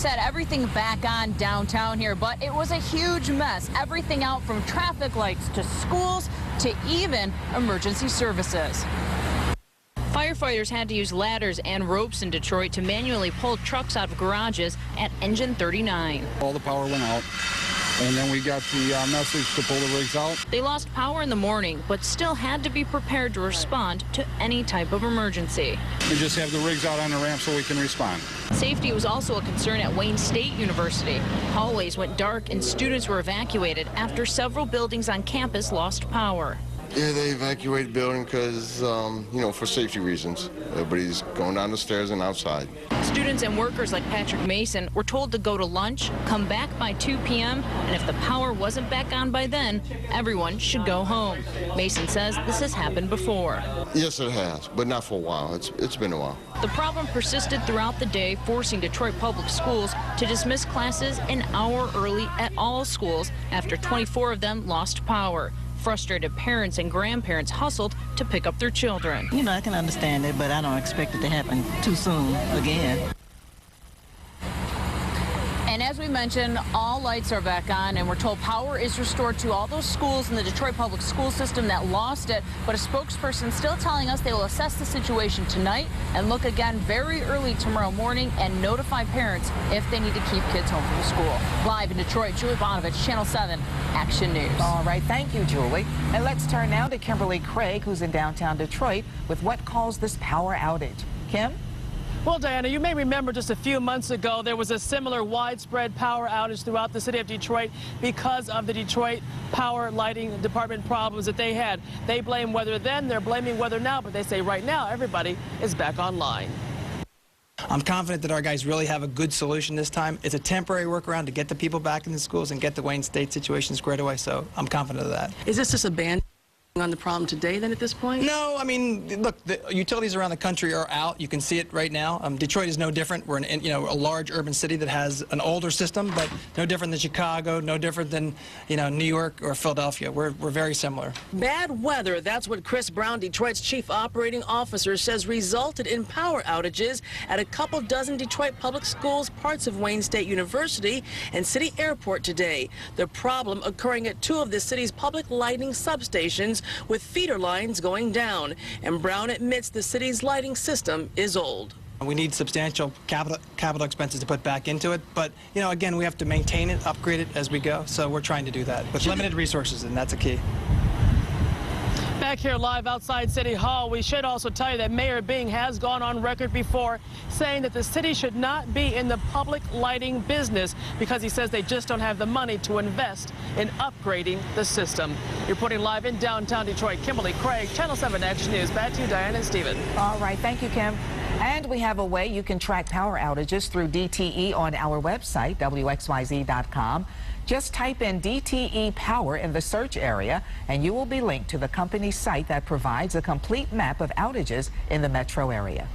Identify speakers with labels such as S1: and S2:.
S1: Set everything back on downtown here, but it was a huge mess. Everything out from traffic lights to schools to even emergency services. Firefighters had to use ladders and ropes in Detroit to manually pull trucks out of garages at Engine 39.
S2: All the power went out, and then we got the message to pull the rigs out.
S1: They lost power in the morning, but still had to be prepared to respond to any type of emergency.
S2: We just have the rigs out on the ramp so we can respond.
S1: Safety was also a concern at Wayne State University. Hallways went dark and students were evacuated after several buildings on campus lost power.
S3: Yeah, they evacuated the building because, for safety reasons. Everybody's going down the stairs and outside.
S1: Students and workers like Patrick Mason were told to go to lunch, come back by 2 p.m., and if the power wasn't back on by then, everyone should go home. Mason says this has happened before.
S3: Yes, it has, but not for a while. It's been a while.
S1: The problem persisted throughout the day, forcing Detroit Public Schools to dismiss classes an hour early at all schools after 24 of them lost power. Frustrated parents and grandparents hustled to pick up their children.
S4: I can understand it, but I don't expect it to happen too soon again.
S1: And as we mentioned, all lights are back on, and we're told power is restored to all those schools in the Detroit Public School System that lost it. But a spokesperson still telling us they will assess the situation tonight and look again very early tomorrow morning and notify parents if they need to keep kids home from school. Live in Detroit, Julie Bonovich, Channel 7 Action News.
S5: All right, thank you, Julie. And let's turn now to Kimberly Craig, who's in downtown Detroit, with what caused this power outage. Kim?
S6: Well, Diana, you may remember just a few months ago there was a similar widespread power outage throughout the city of Detroit because of the Detroit Power Lighting Department problems that they had. They blame weather then, they're blaming weather now, but they say right now everybody is back online.
S7: I'm confident that our guys really have a good solution this time. It's a temporary workaround to get the people back in the schools and get the Wayne State situation squared away, so I'm confident of that.
S6: Is this just a band on the problem today then at this point?
S7: No, I mean, look, the utilities around the country are out. You can see it right now. Detroit is no different. We're in a large urban city that has an older system, but no different than Chicago, no different than, New York or Philadelphia. We're very similar.
S6: Bad weather, that's what Chris Brown, Detroit's chief operating officer, says resulted in power outages at a couple dozen Detroit public schools, parts of Wayne State University, and City Airport today. The problem occurring at two of the city's public lighting substations with feeder lines going down. And Brown admits the city's lighting system is old.
S7: We need substantial capital expenses to put back into it, but, again, we have to maintain it, upgrade it as we go, so we're trying to do that with limited resources, and that's a key.
S6: Back here live outside City Hall, we should also tell you that Mayor Bing has gone on record before saying that the city should not be in the public lighting business because he says they just don't have the money to invest in upgrading the system. Reporting live in downtown Detroit, Kimberly Craig, Channel 7 Action News. Back to you, Diana and Steven.
S5: All right, thank you, Kim. And we have a way you can track power outages through DTE on our website, WXYZ.com. Just type in DTE Power in the search area, and you will be linked to the company's site that provides a complete map of outages in the metro area.